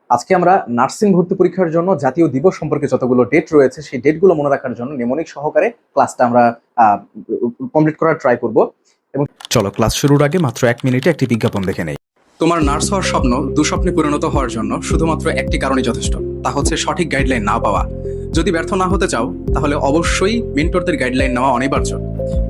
আজকে আমরা নার্সিং ভর্তি পরীক্ষার জন্য জাতীয় দিবস সম্পর্কে যতগুলো ডেট রয়েছে সেই ডেটগুলো মনে রাখার জন্য নেমোনিক সহকারে ক্লাসটা আমরা কমপ্লিট করার ট্রাই করব। এবং চলো ক্লাস শুরুর আগে মাত্র 1 মিনিটে একটি বিজ্ঞাপন দেখে নেই। তোমার নার্স হওয়ার স্বপ্ন দুঃস্বপ্নে পরিণত হওয়ার জন্য শুধুমাত্র একটি কারণই যথেষ্ট, তা হচ্ছে সঠিক গাইডলাইন না পাওয়া। যদি ব্যর্থ না হতে চাও তাহলে অবশ্যই মেন্টরদের গাইডলাইন নেওয়া অনিবার্য।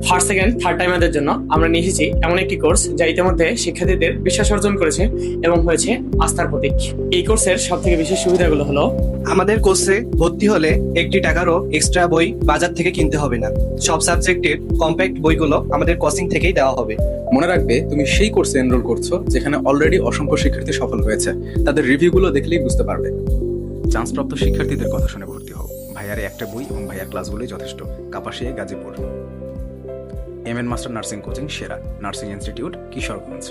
ফার্স্ট সেকেন্ড থার্ড টাইমারদের জন্য আমরা নিয়ে এসেছি এমন একটি কোর্স যা ইতিমধ্যে শিক্ষার্থীদের বিশ্বাস অর্জন করেছে এবং হয়েছে আস্থার প্রতীক। এই কোর্সের সব থেকে বিশেষ সুবিধাগুলো হলো আমাদের কোর্সে ভর্তি হলে একটি টাকারও এক্সট্রা বই বাজার থেকে কিনতে হবে না। সব সাবজেক্টের কম্প্যাক্ট বইগুলো আমাদের কোচিং থেকেই দেওয়া হবে। মনে রাখবে, তুমি সেই কোর্সে এনরোল করছো যেখানে অলরেডি অসংখ্য শিক্ষার্থী সফল হয়েছে। তাদের রিভিউগুলো দেখলেই বুঝতে পারবে। চান্সপ্রাপ্ত শিক্ষার্থীদের কথা শুনে ভর্তি হও। ভাইয়ারে একটা বই এবং ভাইয়ার ক্লাসগুলোই যথেষ্ট। Kapasia, Gazipur. MN master nursing coaching সেরা। Nursing institute, Kishoreganj.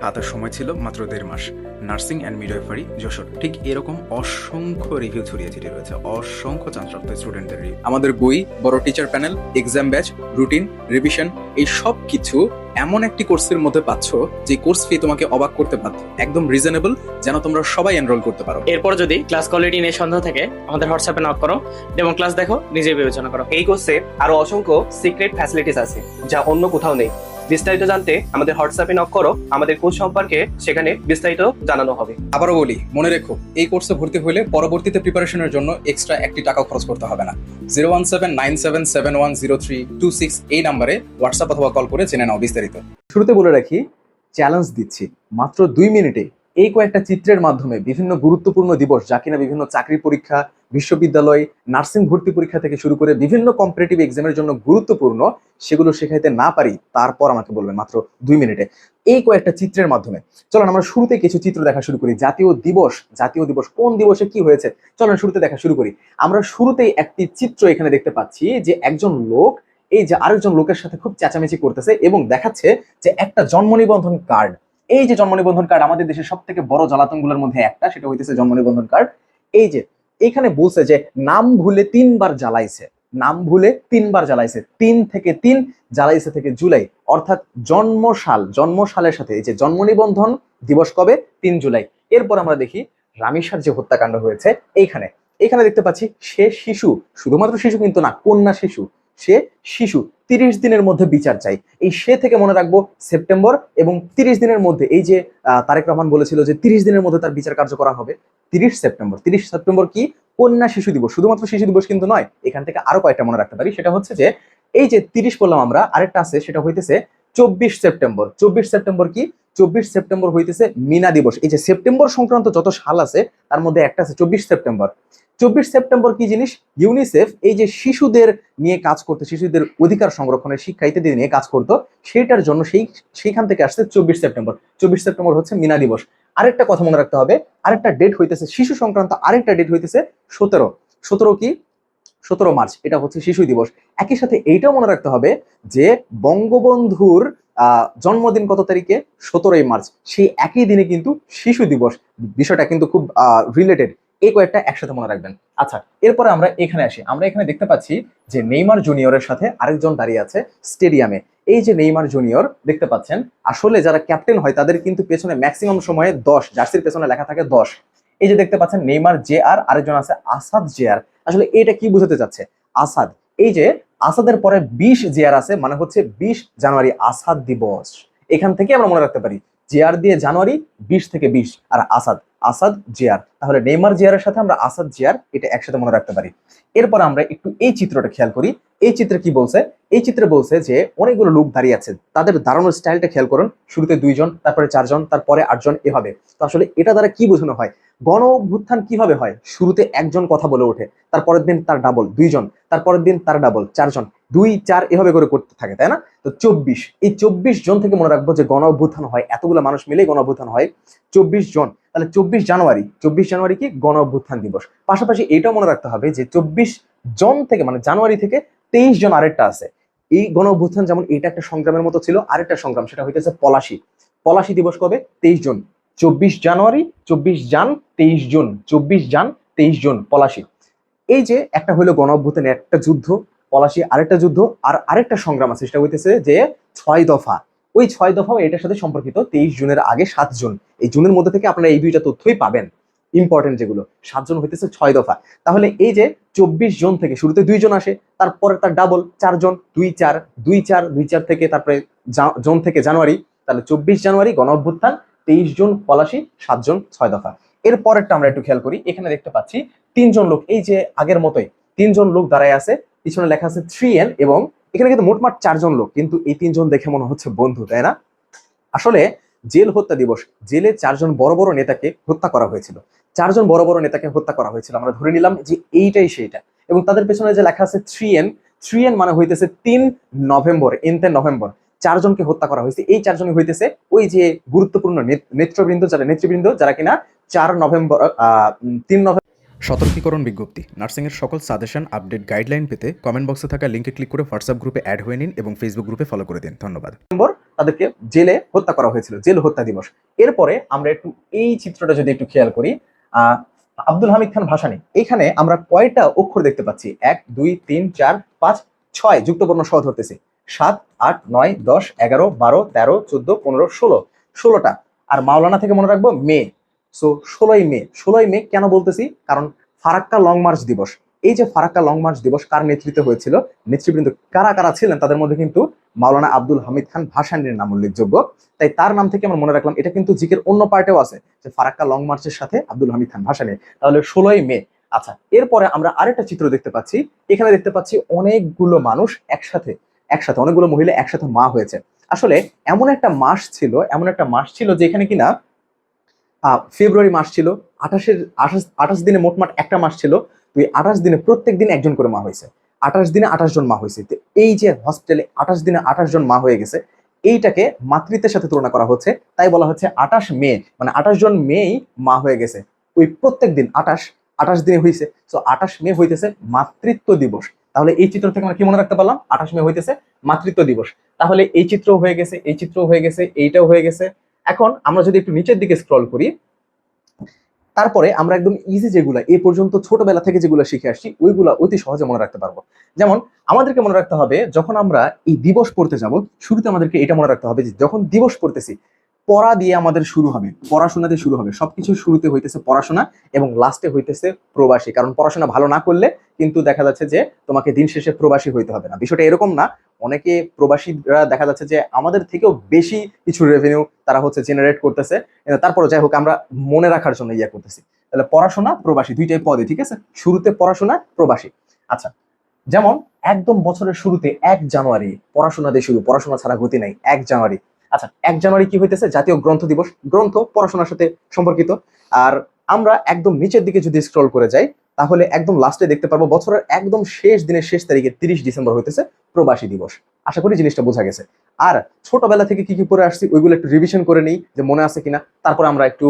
হাতের সময় ছিল মাত্র 1.5 মাস। Nursing and midwifery, Jessore. ঠিক এরকম অসংখ্য রিভিউ ছড়িয়ে ছিটিয়ে রয়েছে, অসংখ্য চান্সপ্রাপ্ত স্টুডেন্টদের রিভিউ। আমাদের বই, বড় teacher panel, exam batch, routine, revision, এই সব কিছু এমন একটি কোর্সের মধ্যে পাচ্ছ যে কোর্স ফি তোমাকে অবাক করতে বাধ্য। একদম রিজনেবল, যেন তোমরা সবাই এনরোল করতে পারো। এরপর যদি ক্লাস কোয়ালিটি নিয়ে সন্দেহ থাকে আমাদের হোয়াটসঅ্যাপে নক করো এবং ক্লাস দেখো, নিজে বিবেচনা করো। এই কোর্সে আরো অসংখ্য সিক্রেট ফ্যাসিলিটিস আছে যা অন্য কোথাও নেই। বিস্তারিত জানতে আমাদের হোয়াটসঅ্যাপে নক করো। আমাদের কোর্স সম্পর্কে সেখানে বিস্তারিত জানানো হবে। আবারও বলি, মনে রেখো, এই কোর্সে ভর্তি হলে পরবর্তীতে প্রিপারেশনের জন্য এক্সট্রা একটি টাকাও খরচ করতে হবে না। 01797710326 এই নাম্বারে হোয়াটসঅ্যাপ অথবা কল করে জেনে নাও বিস্তারিত। শুরুতে বলে রাখি, চ্যালেঞ্জ দিচ্ছি মাত্র 2 মিনিটে এই কয়েকটা চিত্রের মাধ্যমে বিভিন্ন গুরুত্বপূর্ণ দিবস, যা কিনা বিভিন্ন চাকরি পরীক্ষা, বিশ্ববিদ্যালয়, নার্সিং ভর্তি পরীক্ষা থেকে শুরু করে বিভিন্ন কম্পিটিটিভ এক্সামের জন্য গুরুত্বপূর্ণ, সেগুলো শেখাইতে না পারি তারপর আমাকে বলবেন মাত্র 2 মিনিটে এই কয়েকটা চিত্রের মাধ্যমে। চলুন আমরা শুরুতে কিছু চিত্র দেখা শুরু করি। জাতীয় দিবস কোন দিবসে কি হয়েছে চলুন শুরুতে দেখা শুরু করি। আমরা শুরুতেই একটি চিত্র এখানে দেখতে পাচ্ছি যে একজন লোক এই যে আরেকজন লোকের সাথে খুব চেঁচামেচি করতেছে এবং দেখাচ্ছে যে একটা জন্ম নিবন্ধন কার্ড। এই যে জন্ম নিবন্ধন কার্ড আমাদের দেশের সব থেকে বড় জ্বালাতনগুলোর মধ্যে একটা, সেটা হইতেছে জন্ম নিবন্ধন কার্ড। এই যে এখানে বলছে যে নাম ভুলে 3 বার জ্বালাইছে, নাম ভুলে 3 বার জ্বালাইছে, 3 থেকে 3 জ্বালাইছে থেকে জুলাই, অর্থাৎ জন্মসালের সাথে এই যে জন্ম নিবন্ধন দিবস কবে, 3 জুলাই। এরপর আমরা দেখি রামিসার যে হত্যাকাণ্ড হয়েছে এখানে দেখতে পাচ্ছি সে শিশু, শুধুমাত্র শিশু কিন্তু না, কন্যা শিশু, সে শিশু, 30 দিনের মধ্যে বিচার চাই। এই সে থেকে মনে রাখবো সেপ্টেম্বর, এবং 30 দিনের মধ্যে এই যে তারেক রহমান বলেছিল যে 30 দিনের মধ্যে তার বিচার কার্য করা হবে। 30 সেপ্টেম্বর কি কন্যা শিশু দিবস, শুধুমাত্র শিশু দিবস কিন্তু নয়, এখান থেকে আরো কয়েকটা মনে রাখতে পারি। সেটা হচ্ছে যে এই যে 30 বললাম আমরা, আরেকটা আছে সেটা হইতেছে 24 সেপ্টেম্বর। 24 সেপ্টেম্বর কি 24 সেপ্টেম্বর হইতেছে মিনা দিবস। এই যে সেপ্টেম্বর সংক্রান্ত যত সাল আছে তার মধ্যে একটা আছে 24 সেপ্টেম্বর। 24 সেপ্টেম্বর কি জিনিস? ইউনিসেফ এই যে শিশুদের নিয়ে কাজ করতো, শিশুদের অধিকার সংরক্ষণের, শিক্ষা ইত্যাদি নিয়ে কাজ করতো, সেইটার জন্য সেইখান থেকে আসছে 24 সেপ্টেম্বর। 24 সেপ্টেম্বর হচ্ছে মিনা দিবস। আরেকটা কথা মনে রাখতে হবে, আরেকটা ডেট হইতেছে শিশু সংক্রান্ত, আরেকটা ডেট হইতেছে 17 কি 17 মার্চ, এটা হচ্ছে শিশু দিবস। একই সাথে এইটাও মনে রাখতে হবে যে বঙ্গবন্ধুর জন্মদিন কত তারিখে? 17 মার্চ। সেই একই দিনে কিন্তু শিশু দিবস। বিষয়টা কিন্তু খুব রিলেটেড। এই কয়েকটা একসাথে মনে রাখবেন। আচ্ছা, এরপরে আমরা এখানে আসি। আমরা এখানে দেখতে পাচ্ছি যে নেইমার জুনিয়রের সাথে আরেকজন দাঁড়িয়ে আছে স্টেডিয়ামে। এই যে নেইমার জুনিয়র দেখতে পাচ্ছেন, আসলে যারা ক্যাপ্টেন হয় তাদের কিন্তু পেছনে ম্যাক্সিমাম সময়ে 10, জার্সির পেছনে লেখা থাকে 10। এই যে দেখতে পাচ্ছেন নেইমার JR, আরেকজন আছে আসাদ JR। আসলে এটা কি বোঝাতে চাচ্ছে? আসাদ, এই যে আসাদের পরে 20 JR আছে, মানে হচ্ছে 20 জানুয়ারি আসাদ দিবস। এখান থেকে আমরা মনে রাখতে পারি JR দিয়ে জানুয়ারি, 20 থেকে 20, আর আসাদ JR। তাহলে নেইমার JR এর সাথে আমরা আসাদ JR এটা একসাথে মনে রাখতে পারি। এরপর আমরা একটু এই চিত্রটা খেয়াল করি। এই চিত্রে কি বলছে? এই চিত্রে বলছে যে অনেকগুলো লোক দাঁড়িয়ে আছে, তাদের দাঁড়ানোর স্টাইলটা খেয়াল করুন। শুরুতে 2 জন, তারপরে 4 জন, তারপরে 8 জন, এভাবে। তো আসলে এটা দ্বারা কি বোঝানো হয়? গণ অভ্যুত্থান কিভাবে হয়? শুরুতে একজন কথা বলে ওঠে, তারপরের দিন তার ডাবল 2 জন, তারপরের দিন তার ডাবল 4 জন, 2 4 এভাবে করে করতে থাকে, তাই না? তো 24, এই 24 জন থেকে মনে রাখবো যে গণ অভ্যুত্থান হয়, এতগুলো মানুষ মিলেই গণ অভ্যুত্থান হয় 24 জন। তাহলে 24 জানুয়ারি কি গণ অভ্যুত্থান দিবস। পাশাপাশি এটাও মনে রাখতে হবে যে 24 জন থেকে, মানে জানুয়ারি থেকে 23 জন আরেকটা আছে। এই গণ অভ্যুত্থান যেমন এটা একটা সংগ্রামের মতো ছিল, আরেকটা সংগ্রাম, সেটা হইতেছে পলাশী দিবস কবে? 23 জন। 24 জানুয়ারি, 24 জান, 23 জুন, 24 জান 23 জুন পলাশী। এই যে একটা হইলো গণ অভ্যুত্থান, একটা যুদ্ধ পলাশী, আরেকটা যুদ্ধ, আর আরেকটা সংগ্রাম আছে, সেটা হইতেছে যে 6 দফা। ওই 6 দফাও এটার সাথে সম্পর্কিত। 23 জুনের আগে 7 জুন, এই জুনের মধ্যে থেকে আপনারা এই দুইটা তথ্যই পাবেন ইম্পর্টেন্ট যেগুলো। 7 জন হইতেছে 6 দফা। তাহলে এই যে 24 জন থেকে শুরুতে 2 জন আসে, তারপরে তার ডাবল 4 জন, 2 4 2 4 2 4 থেকে তারপরে জন থেকে জানুয়ারি, তাহলে 24 জানুয়ারি গণ অভ্যুত্থান, 23 জুন পলাশী, 7 জন 6 দফা। এর পরেরটা আমরা একটু খেয়াল করি। এখানে দেখতে পাচ্ছি 3 জন লোক, এই যে আগের মতোই 3 জন লোক দাঁড়ায় আছে, পিছনে লেখা আছে 3N, এবং এখানে কিন্তু মোটমাট 4 জন লোক, কিন্তু এই 3 জন দেখে মনে হচ্ছে বন্ধু, তাই না? আসলে জেল হত্যা দিবস, জেলে 4 জন বড় বড় নেতাকে হত্যা করা হয়েছিল। 4 জন বড় বড় নেতাকে হত্যা করা হয়েছিল, আমরা ধরে নিলাম যে এইটাই সেইটা। এবং তাদের পেছনে যে লেখা আছে 3N, 3N মানে হইতেছে 3 নভেম্বর, এনতে নভেম্বর 4 জনকে হত্যা করা হয়েছে। এই 4 জনই হইতেছে ওই যে গুরুত্বপূর্ণ নেতৃবৃন্দ যারা কিনা 4 নভেম্বর 3 নভেম্বর। সতর্কীকরণ বিজ্ঞপ্তি: নার্সিংয়ের সকল সাজেশন, আপডেট, গাইডলাইন পেতে কমেন্ট বক্সে থাকা লিঙ্কে ক্লিক করে হোয়াটসঅ্যাপ গ্রুপে অ্যাড হয়ে নিন এবং ফেসবুক গ্রুপে ফলো করে দিন। ধন্যবাদ। তাদেরকে জেলে হত্যা করা হয়েছিল, জেল হত্যা দিবস। এরপরে আমরা একটু এই চিত্রটা যদি একটু খেয়াল করি, আব্দুল হামিদ খান ভাসানী, এখানে আমরা কয়টা অক্ষর দেখতে পাচ্ছি? 1 2 3 4 5 6 যুক্তবর্ণ সহ ধরতেছি, 7 8 9 10 11 12 13 14 15 16, 16টা। আর মাওলানা থেকে মনে রাখবো মে, সো 16ই মে। 16ই মে কেন বলতেছি? কারণ ফারাক্কা লং মার্চ দিবস। এই যে ফারাক্কা লং মার্চ দিবস কার নেতৃত্বে হয়েছিল, নেতৃবৃন্দ কারা কারা ছিলেন, তাদের মধ্যে কিন্তু মাওলানা আব্দুল হামিদ খান ভাসানীর নাম উল্লেখযোগ্য। তাই তার নাম থেকে আমরা মনে রাখলাম। এটা কিন্তু জিকের অন্য পার্টেও আছে যে ফারাক্কা লং মার্চের সাথে আব্দুল হামিদ খান ভাসানী, তাহলে 16ই মে। আচ্ছা, এরপরে আমরা আরেকটা চিত্র দেখতে পাচ্ছি। এখানে দেখতে পাচ্ছি অনেকগুলো মানুষ একসাথে, অনেকগুলো মহিলা একসাথে মা হয়েছে। আসলে এমন একটা মাস ছিল যে এখানে কিনা ফেব্রুয়ারি মাস ছিল, 28 দিনে মোটমাট একটা মাস ছিল। তো এই 28 দিনে প্রত্যেক দিন একজন করে মা হয়েছে, 28 দিনে 28 জন মা হয়েছে। তো এই যে হসপিটালে 28 দিনে 28 জন মা হয়ে গেছে, এইটাকে মাতৃত্বের সাথে তুলনা করা হচ্ছে। তাই বলা হচ্ছে 28 মে, মানে 28 জন মেই মা হয়ে গেছে ওই প্রত্যেক দিন 28 দিনে হয়েছে। তো 28 মে হইতেছে মাতৃত্ব দিবস। তাহলে এই চিত্র থেকে আমরা কি মনে রাখতে পারলাম? 28 মে হইতেছে মাতৃত্ব দিবস। তাহলে এই চিত্রও হয়ে গেছে, এই চিত্রও হয়ে গেছে, এইটাও হয়ে গেছে। এখন আমরা যদি একটু নিচের দিকে স্ক্রল করি, তারপরে আমরা একদম ইজি যেগুলা এ পর্যন্ত ছোটবেলা থেকে যেগুলো শিখে আসছি ওইগুলা অতি সহজে মনে রাখতে পারবো। যেমন আমাদেরকে মনে রাখতে হবে, যখন আমরা এই দিবস পড়তে যাব, শুরুতে আমাদেরকে এটা মনে রাখতে হবে যে যখন দিবস পড়তেছি, পড়া দিয়ে আমাদের শুরু হবে, পড়াশোনা দিয়ে শুরু হবে। সবকিছু শুরুতে হইতেছে পড়াশোনা এবং লাস্টে হইতেছে প্রবাসী। কারণ পড়াশোনা ভালো না করলে কিন্তু দেখা যাচ্ছে যে তোমাকে দিন শেষে প্রবাসী হইতে হবে না। বিষয়টা এরকম না, অনেকে প্রবাসীরা দেখা যাচ্ছে যে আমাদের থেকেও বেশি কিছু রেভিনিউ তারা হচ্ছে জেনারেট করতেছে। তারপরে যাই হোক, আমরা মনে রাখার জন্য ইয়া করতেছি। তাহলে পড়াশোনা প্রবাসী দুইটাই পদে, ঠিক আছে? শুরুতে পড়াশোনা, প্রবাসী। আচ্ছা, যেমন একদম বছরের শুরুতে 1 জানুয়ারি পড়াশোনা দিয়ে শুরু, পড়াশোনা ছাড়া গতি নাই। 1 জানুয়ারি, আচ্ছা 1 জানুয়ারি কি হইতেছে? জাতীয় গ্রন্থ দিবস। গ্রন্থ পড়াশোনার সাথে সম্পর্কিত। আর আমরা একদম নিচের দিকে যদি স্ক্রল করে যাই, তাহলে একদম লাস্টে দেখতে পারবো বছরের একদম শেষ দিনের শেষ তারিখে 30 ডিসেম্বর হইতেছে প্রবাসী দিবস। আশা করি জিনিসটা বোঝা গেছে। আর ছোটবেলা থেকে কি কি পড়ে আসছি ওইগুলো একটু রিভিশন করে নিই যে মনে আছে কিনা, তারপর আমরা একটু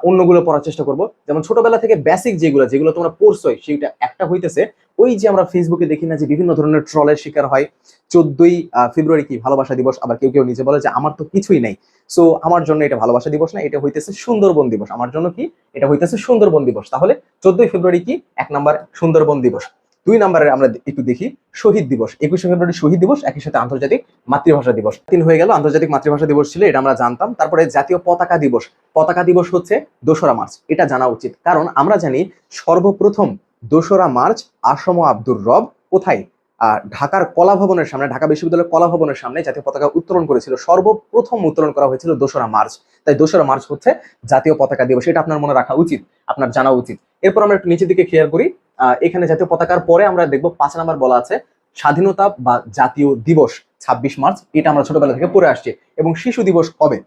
অন্যগুলো পড়ার চেষ্টা করব। যেমন ছোটবেলা থেকে বেসিক যেগুলো তোমরা পড়ছোই, সেটা একটা হইতেছে ওই যে আমরা ফেসবুকে দেখি না যে বিভিন্ন ধরনের ট্রলের শিকার হয়। 14ই ফেব্রুয়ারি কি ভালোবাসা দিবস, আবার কেউ কেউ নিজে বলে যে আমার তো কিছুই নাই, সো আমার জন্য এটা ভালোবাসা দিবস না, এটা হইতেছে সুন্দরবন দিবস। আমার জন্য কি, এটা হইতেছে সুন্দরবন দিবস। তাহলে 14ই ফেব্রুয়ারি কি? 1 নাম্বার সুন্দরবন দিবস। 2 নাম্বারে আমরা একটু দেখি শহীদ দিবস। 21শে ফেব্রুয়ারি শহীদ দিবস, একই সাথে আন্তর্জাতিক মাতৃভাষা দিবস। 3 হয়ে গেল। আন্তর্জাতিক মাতৃভাষা দিবস ছিল, এটা আমরা জানতাম। তারপরে জাতীয় পতাকা দিবস। পতাকা দিবস হচ্ছে 2রা মার্চ, এটা জানা উচিত। কারণ আমরা জানি সর্বপ্রথম 2রা মার্চ আসম আব্দুর রব কোথায়? ঢাকার কলা ভবনের সামনে, ঢাকা বিশ্ববিদ্যালয়ের কলা ভবনের সামনে জাতীয় পতাকা উত্তোলন করেছিল। সর্বপ্রথম উত্তোলন করা হয়েছিল 2রা মার্চ। তাই 2রা মার্চ হচ্ছে জাতীয় পতাকা দিবস। এটা আপনার মনে রাখা উচিত, আপনার জানা উচিত। এরপর আমরা একটু নিচের দিকে খেয়াল করি, এখানে জাতীয় পতাকার পরে আমরা দেখবো 5 নাম্বার বলা আছে স্বাধীনতা বা জাতীয় দিবস 26 মার্চ। এটা আমরা ছোটবেলা থেকে পড়ে আসছি। এবং শিশু দিবস কবে,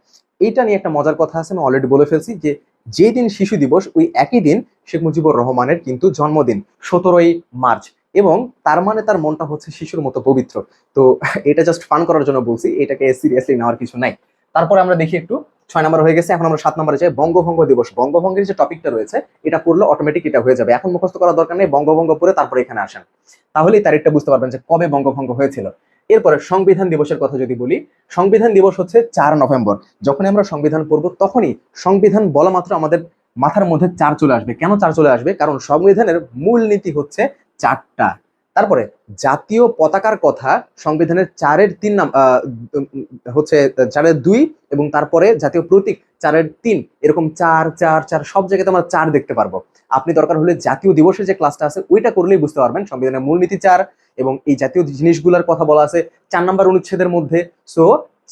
এইটা নিয়ে একটা মজার কথা আছে, আমি অলরেডি বলে ফেলছি যে যেদিন শিশু দিবস ওই একই দিন শেখ মুজিবুর রহমানের কিন্তু জন্মদিন, 17ই মার্চ। এবং তার মানে তার মনটা হচ্ছে শিশুর মতো পবিত্র। তো এটা জাস্ট ফান করার জন্য বলছি, এটাকে সিরিয়াসলি নেওয়ার কিছু নাই। তারপরে আমরা দেখি একটু 6 নাম্বার হয়ে গেছে। এখন আমরা 7 নাম্বারে যাই, বঙ্গভঙ্গ দিবস। বঙ্গভঙ্গের যে টপিকটা রয়েছে এটা পড়লে অটোমেটিক এটা হয়ে যাবে, এখন মুখস্থ করার দরকার নেই। বঙ্গভঙ্গ পড়ে তারপরে এখানে আসেন, তাহলেই তারিখটা বুঝতে পারবেন যে কবে বঙ্গভঙ্গ হয়েছিল। এরপরে সংবিধান দিবসের কথা যদি বলি, সংবিধান দিবস হচ্ছে 4 নভেম্বর। যখনই আমরা সংবিধান পড়বো তখনই সংবিধান বলা মাত্র আমাদের মাথার মধ্যে 4 চলে আসবে। কেন 4 চলে আসবে? কারণ সংবিধানের মূল নীতি হচ্ছে 4টা। তারপরে জাতীয় পতাকার কথা সংবিধানের 4-3 হচ্ছে 4-2, এবং তারপরে জাতীয় প্রতীক 4-3, এরকম 4-4-4 সব জায়গাতে আমরা 4 দেখতে পারবো। আপনি দরকার হলে জাতীয় দিবসের যে ক্লাসটা আছে ওইটা করলেই বুঝতে পারবেন সংবিধানের মূলনীতি 4 এবং এই জাতীয় জিনিসগুলোর কথা বলা আছে 4 নম্বর অনুচ্ছেদের মধ্যে। সো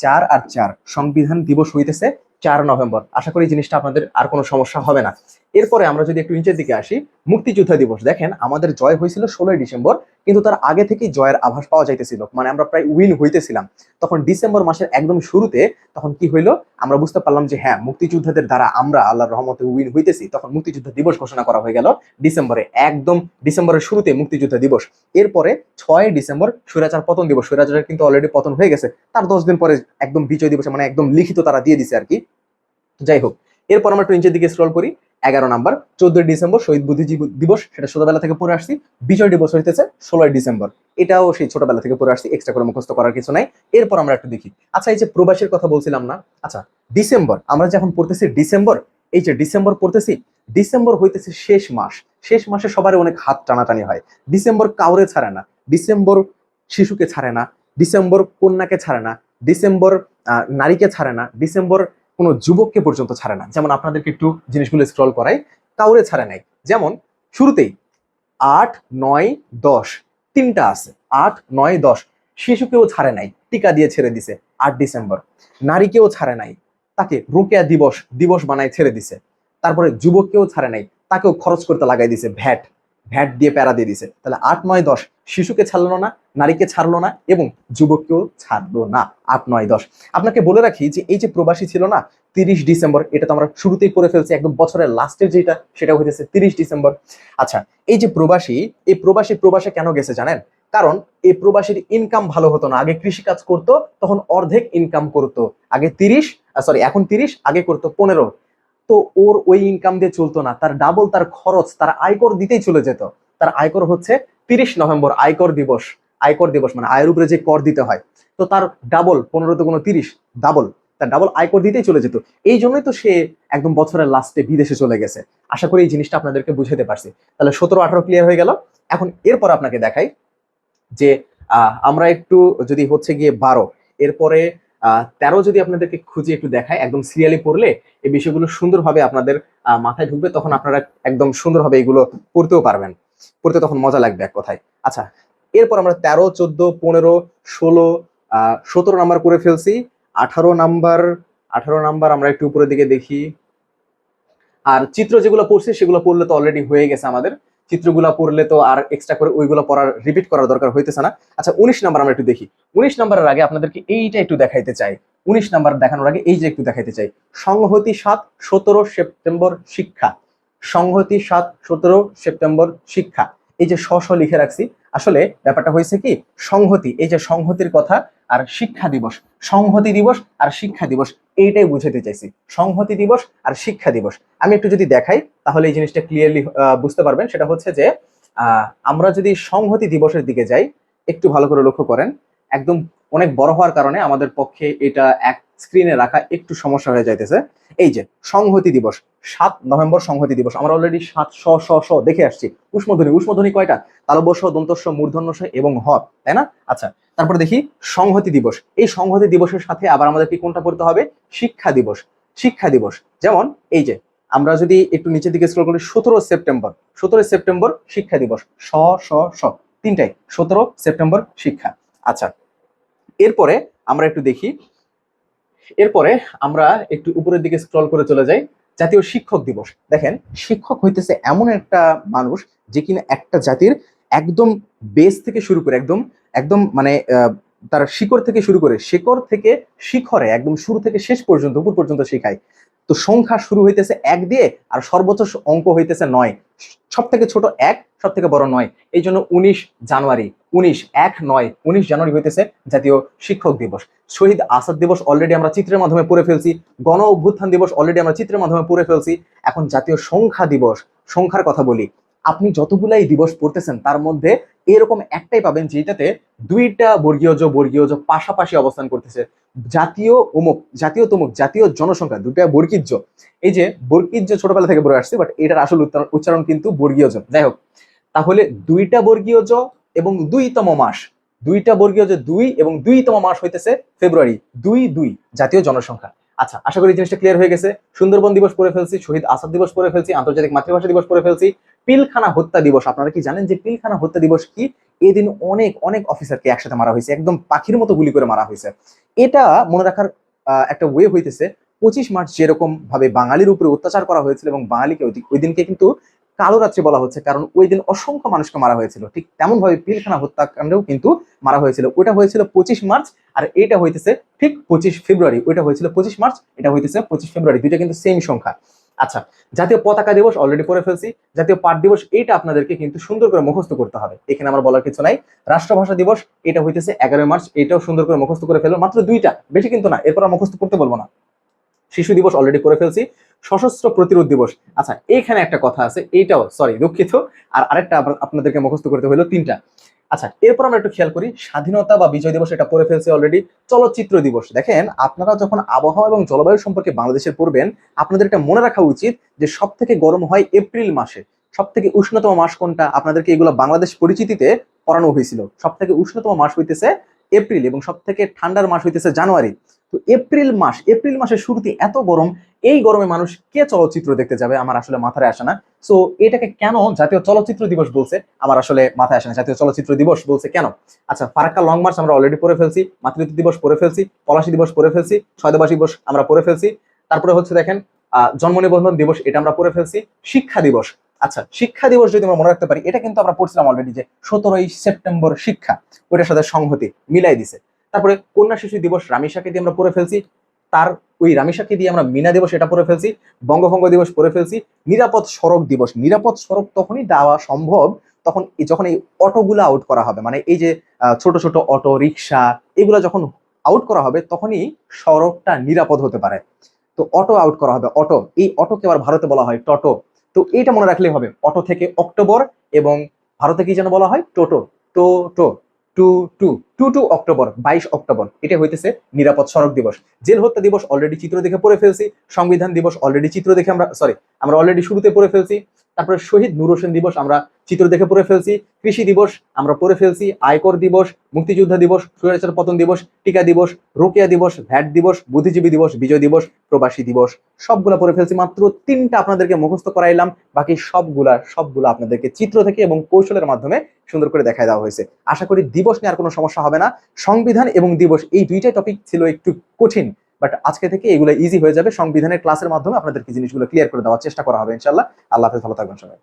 4 আর 4 সংবিধান দিবস হইতেছে 4 নভেম্বর। আশা করি জিনিসটা আপনাদের আর কোনো সমস্যা হবে না। এরপরে আমরা যদি একটু নিচের দিকে আসি, মুক্তিযোদ্ধা দিবস। দেখেন আমাদের জয় হয়েছিল 16 ডিসেম্বর, কিন্তু তার আগে থেকেই জয়ের আভাস পাওয়া যাইতেছিল, মানে আমরা প্রায় উইন হইতেছিলাম। তখন ডিসেম্বর মাসের একদম শুরুতে তখন কি হইলো, আমরা বুঝতে পারলাম যে হ্যাঁ মুক্তিযোদ্ধাদের দ্বারা আমরা আল্লাহর রহমতে উইন হইতেছি। তখন মুক্তিযোদ্ধা দিবস ঘোষণা করা হয়ে গেল ডিসেম্বরে, একদম ডিসেম্বরের শুরুতে মুক্তিযোদ্ধা দিবস। এরপরে 6 ডিসেম্বর স্বৈরাচার পতন দিবস। স্বৈরাচারের কিন্তু অলরেডি পতন হয়ে গেছে, তার 10 দিন পরে একদম বিজয় দিবসে, মানে একদম লিখিত তারা দিয়ে দিছে আর কি। যাই হোক, এরপর আমরা একটু নিচের দিকে স্ক্রল করি। 11 নাম্বার 14 ডিসেম্বর শহীদ বুদ্ধিজীবী দিবস, সেটা ছোটবেলা থেকে পড়ে আসছি। বিজয় দিবস হইতেছে 16 ডিসেম্বর, এটাও সেই ছোটবেলা থেকে পড়ে আসছি, এক্সট্রা করে মুখস্থ করার কিছু নাই। এরপর আমরা একটু দেখি, আচ্ছা এই যে প্রবাসীর কথা বলছিলাম না, আচ্ছা ডিসেম্বর আমরা যখন পড়তেছি ডিসেম্বর, এই যে ডিসেম্বর পড়তেছি, ডিসেম্বর হইতেছে শেষ মাস। শেষ মাসে সবার অনেক হাত টানাটানি হয়। ডিসেম্বর কাউরে ছাড়ে না, ডিসেম্বর শিশুকে ছাড়ে না, ডিসেম্বর কন্যাকে ছাড়ে না, ডিসেম্বর নারীকে ছাড়ে না, ডিসেম্বর কোনো যুবককে পর্যন্ত ছাড়ে না। যেমন আপনাদেরকে একটু জিনিসগুলো স্ক্রল করাই, কাউরে ছাড়ে নাই। যেমন শুরুতেই 8, 9, 10 তিনটা আছে, 8, 9, 10। শিশুকেও ছাড়ে নাই, টিকা দিয়ে ছেড়ে দিছে 8 ডিসেম্বর। নারীকেও ছাড়ে নাই, তাকে রোকেয়া দিবস দিবস বানায় ছেড়ে দিছে। তারপরে যুবককেও ছাড়ে নাই, তাকেও খরচ করতে লাগাই দিছে, ভ্যাট দিয়ে প্যারা দিয়ে দিছে। তাহলে 8, 9, 10 শিশুকে ছাড়লো না, নারীকে ছাড়লো না এবং যুবককেও ছাড়লো না। 8, 9, 10। আপনাকে বলে রাখি যে এই যে প্রবাসী ছিল না 30 ডিসেম্বর, এটা তো আমরা শুরুতেই করে ফেলছি, একদম বছরের লাস্টের যেটা সেটা হইতেছে 30 ডিসেম্বর। আচ্ছা এই যে প্রবাসী, এই প্রবাসে কেন গেছে জানেন? কারণ এই প্রবাসীর ইনকাম ভালো হতো না। আগে কৃষি কাজ করতো, তখন অর্ধেক ইনকাম করতো। আগে এখন 30, আগে করতো 15। তো ওর ওই ইনকাম দিয়ে চলতো না, তার ডাবল তার খরচ, তার আয়কর দিতেই চলে যেত। তার আয়কর হচ্ছে 30 নভেম্বর আয়কর দিবস মানে আয়ের উপরে যে কর দিতে হয়, তো তার ডাবল, 15 তে কোনো 30, ডাবল, তার ডাবল আয়কর দিতেই চলে যেত। এই জন্যই তো সে একদম বছরের লাস্টে বিদেশে চলে গেছে। আশা করি এই জিনিসটা আপনাদেরকে বুঝাতে পারছি। তাহলে 17, 18 ক্লিয়ার হয়ে গেল। এখন এরপর আপনাকে দেখাই যে আমরা একটু যদি হচ্ছে গিয়ে 12, এরপরে 13 যদি আপনাদেরকে খুঁজে একটু দেখায়, একদম সিরিয়ালি পড়লে এই বিষয়গুলো সুন্দরভাবে আপনাদের মাথায় ঢুকবে, তখন আপনারা একদম সুন্দরভাবে এগুলো পড়তেও পারবেন, পড়তে তখন মজা লাগবে এক কথায়। আচ্ছা এরপর আমরা 13, 14, 15, 16, 17 নাম্বার করে ফেলছি। 18 নাম্বার আমরা একটু উপরের দিকে দেখি। আর চিত্র যেগুলো পড়ছি সেগুলো পড়লে তো অলরেডি হয়ে গেছে আমাদের, চিত্রগুলো পড়লে তো আর এক্সট্রা করে ওইগুলো রিপিট করার দরকার হইতেছে না। আচ্ছা 19 নাম্বার আমরা একটু দেখি। 19 নাম্বারের আগে আপনাদেরকে এইটা একটু দেখাইতে চাই। 19 নাম্বার দেখানোর আগে এই যে একটু দেখাইতে চাই, সংহতি 7, 17 সেপ্টেম্বর শিক্ষা। সংহতি 7, 17 সেপ্টেম্বর শিক্ষা। এই যে লিখে রাখছি, আসলে ব্যাপারটা হয়েছে কি, সংহতি, এই যে সংহতির কথা আর শিক্ষা দিবস, সংহতি দিবস আর শিক্ষা দিবস, এইটাই বুঝাতে চাইছি, সংহতি দিবস আর শিক্ষা দিবস। আমি একটু যদি দেখাই তাহলে এই জিনিসটা ক্লিয়ারলি বুঝতে পারবেন। সেটা হচ্ছে যে আমরা যদি সংহতি দিবসের দিকে যাই, একটু ভালো করে লক্ষ্য করেন, একদম অনেক বড় হওয়ার কারণে আমাদের পক্ষে এটা এক স্ক্রিনে রাখা একটু সমস্যা হয়ে যাইতেছে। এই যে সংহতি দিবস 7 নভেম্বর সংহতি দিবস, আমরা অলরেডি 7 দেখে আসছি। উষ্মধ্বনি কয়টা? তালব্য, দন্তস্ব, মূর্ধন্য এবং হ, তাই না? আচ্ছা তারপরে দেখি সংহতি দিবস। এই সংহতি দিবসের সাথে আবার আমাদেরকে কোনটা পড়তে হবে? শিক্ষা দিবস। যেমন এই যে আমরা যদি একটু নিচের দিকে স্ক্রল করি, 17 সেপ্টেম্বর শিক্ষা দিবস, তিনটাই 17 সেপ্টেম্বর শিক্ষা। আচ্ছা এরপরে আমরা একটু দেখি, এরপরে আমরা একটু উপরের দিকে স্ক্রল করে চলে যাই, জাতীয় শিক্ষক দিবস। দেখেন শিক্ষক হইতেছে এমন একটা মানুষ যে কিনা একটা জাতির একদম বেস থেকে শুরু করে একদম মানে তার শিকড় থেকে শুরু করে শিখরে একদম শুরু থেকে শেষ পর্যন্ত উপর পর্যন্ত শেখায়। তো সংখ্যা শুরু হইতেছে 1 দিয়ে আর সর্বোচ্চ অঙ্ক হইতেছে 9, সব থেকে ছোট 1, সব থেকে বড় 9। এই জন্য 19 জানুয়ারি হইতেছে জাতীয় শিক্ষক দিবস। শহীদ আসাদ দিবস অলরেডি আমরা চিত্রের মাধ্যমে পড়ে ফেলছি। গণ অভ্যুত্থান দিবস অলরেডি আমরা চিত্রের মাধ্যমে পড়ে ফেলছি। এখন জাতীয় সংখ্যা দিবস, সংখ্যার কথা বলি। আপনি যতগুলাই দিবস পড়তেছেন তার মধ্যে এরকম একটাই পাবেন যেটাতে 2টা বর্গীয় পাশাপাশি অবস্থান করতেছে। জাতীয় জাতীয় জনসংখ্যা, 2টা বর্গীয়। এই যে বর্গীয় ছোটবেলা থেকে পড়ে আসছে, বাট এটার আসল উচ্চারণ কিন্তু বর্গীয়। যাই হোক, তাহলে 2টা বর্গীয় এবং 2তম মাস, 2টা বর্গীয় যে 2 এবং 2তম মাস হইতেছে ফেব্রুয়ারি, 2 জাতীয় জনসংখ্যা। আচ্ছা, আশা করি জিনিসটা ক্লিয়ার হয়ে গেছে। সুন্দরবন দিবস পড়ে ফেলছি, শহীদ আসাদ দিবস পড়ে ফেলছি, আন্তর্জাতিক মাতৃভাষা দিবস পড়ে ফেলছি, পিলখানা হত্যা দিবস। আপনারা কি জানেন যে পিলখানা হত্যা দিবস কি? এই দিন অনেক অনেক অফিসারকে একসাথে মারা হয়েছে, একদম পাখির মতো গুলি করে মারা হয়েছে। এটা মনে রাখার একটা ওয়ে হইতেছে 25 মার্চ যেরকম ভাবে বাঙালির উপরে অত্যাচার করা হয়েছিল এবং বাঙালিকে ওই দিনকে কিন্তু কালো রাত্রি বলা হচ্ছে, কারণ ওই দিন অসংখ্য মানুষকে মারা হয়েছিল। ঠিক তেমন ভাবে পিলখানা হত্যাকাণ্ডেও কিন্তু মারা হয়েছিল। ওটা হয়েছিল 25 মার্চ, আর এটা হইতেছে ঠিক 25 ফেব্রুয়ারি। ওইটা হয়েছিল 25 মার্চ, এটা হইতেছে 25 ফেব্রুয়ারি, দুইটা কিন্তু সেম সংখ্যা। আচ্ছা, জাতীয় পতাকা দিবস অলরেডি পড়ে ফেলছি। জাতীয় পাট দিবস, এইটা আপনাদেরকে কিন্তু সুন্দর করে মুখস্থ করতে হবে, এখানে আমার বলার কিছু নাই। রাষ্ট্রভাষা দিবস, এটা হইতেছে 11 মার্চ, এটাও সুন্দর করে মুখস্থ করে ফেলো, মাত্র দুইটা, বেশি কিন্তু না, এরপর আর মুখস্থ করতে বলবো না। শিশু দিবস অলরেডি করে ফেলছি। সশস্ত্র প্রতিরোধ দিবস, আচ্ছা এইখানে একটা কথা আছে, এইটাও সরি দুঃখিত, আর আরেকটা আপনাদেরকে মুখস্থ করতে হলো, 3টা। আচ্ছা, এরপর আমরা একটু খেয়াল করি, স্বাধীনতা বা বিজয় দিবস এটা পড়ে ফেলছি অলরেডি। চলচ্চিত্র দিবস, দেখেন আপনারা যখন আবহাওয়া এবং জলবায়ু সম্পর্কে বাংলাদেশের পড়বেন, আপনাদের এটা মনে রাখা উচিত যে সব থেকে গরম হয় এপ্রিল মাসে, সব থেকে উষ্ণতম মাস কোনটা, আপনাদেরকে এগুলো বাংলাদেশ পরিচিতিতে পড়ানো হয়েছিল। সব থেকে উষ্ণতম মাস হইতেছে এপ্রিল এবং সব থেকে ঠান্ডার মাস হইতেছে জানুয়ারি। তো এপ্রিল মাসের শুরুতে এত গরম, এই গরমে মানুষ কে চলচ্চিত্র দেখতে যাবে? আমার আসলে মাথায় আসে না। সো এটাকে কেন জাতীয় চলচ্চিত্র দিবস বলছে আমার আসলে মাথায় আসে না, জাতীয় চলচ্চিত্র দিবস বলছে কেন। আচ্ছা, ফারাক্কা লং মার্চ আমরা অলরেডি পড়ে ফেলছি, মাতৃত্ব দিবস পড়ে ফেলছি, পলাশী দিবস পড়ে ফেলছি, শহীদবাসী দিবস আমরা পড়ে ফেলছি। তারপরে হচ্ছে দেখেন জন্ম নিবন্ধন দিবস, এটা আমরা পড়ে ফেলছি। শিক্ষা দিবস, আচ্ছা শিক্ষা দিবস যদি আমরা মনে রাখতে পারি, এটা কিন্তু আমরা পড়ছিলাম অলরেডি যে 17ই সেপ্টেম্বর শিক্ষা, ওইটার সাথে সংহতি মিলাই দিছে। তারপরে কন্যা শিশু দিবস রামিসাকে দিয়ে আমরা পড়ে ফেলছি, তার ওই রামিসাকে দিয়ে আমরা মিনা দিবস এটা পড়ে ফেলছি, বঙ্গভঙ্গ দিবস পড়ে ফেলছি। নিরাপদ সড়ক দিবস, নিরাপদ সড়ক তখনই দেওয়া সম্ভব যখন এই অটোগুলো আউট করা হবে, মানে এই যে ছোট ছোট অটো রিক্সা এগুলো যখন আউট করা হবে তখনই সড়কটা নিরাপদ হতে পারে। তো অটো আউট করা হবে, অটো, এই অটোকে আবার ভারতে বলা হয় টোটো। তো এইটা মনে রাখলেই হবে, অটো থেকে অক্টোবর, এবং ভারতে কি যেন বলা হয় টোটো, টোটো, টু অক্টোবর, 22 অক্টোবর, এটা হইতেছে নিরাপদ সড়ক দিবস। জেল হত্যা দিবস অলরেডি চিত্র দেখে পড়ে ফেলছি। সংবিধান দিবস অলরেডি চিত্র দেখে আমরা অলরেডি শুরুতে পড়ে ফেলছি। তারপরে শহীদ নূর হোসেন দিবস আমরা চিত্র দেখে পড়ে ফেলছি। কৃষি দিবস আমরা পড়ে ফেলছি। আয়কর দিবস, মুক্তিযোদ্ধা দিবস, স্বৈরাচার পতন দিবস, টিকা দিবস, রোকেয়া দিবস, ভ্যাট দিবস, বুদ্ধিজীবী দিবস, বিজয় দিবস, প্রবাসী দিবস, সবগুলা পড়ে ফেলছি। মাত্র 3টা আপনাদেরকে মুখস্থ করাইলাম, বাকি সবগুলা আপনাদেরকে চিত্র থেকে এবং কৌশলের মাধ্যমে সুন্দর করে দেখায় দেওয়া হয়েছে। আশা করি দিবস নিয়ে আর কোনো সমস্যা হবে না। সংবিধান এবং দিবস এই দুইটাই টপিক ছিল একটু কঠিন, বাট আজকে থেকে এগুলো ইজি হয়ে যাবে। সংবিধানের ক্লাসের মাধ্যমে আপনাদেরকে জিনিসগুলো ক্লিয়ার করে দেওয়ার চেষ্টা করা হবে ইনশাআল্লাহ। আল্লাহ হাফেজ, ভালো থাকবেন সবাই।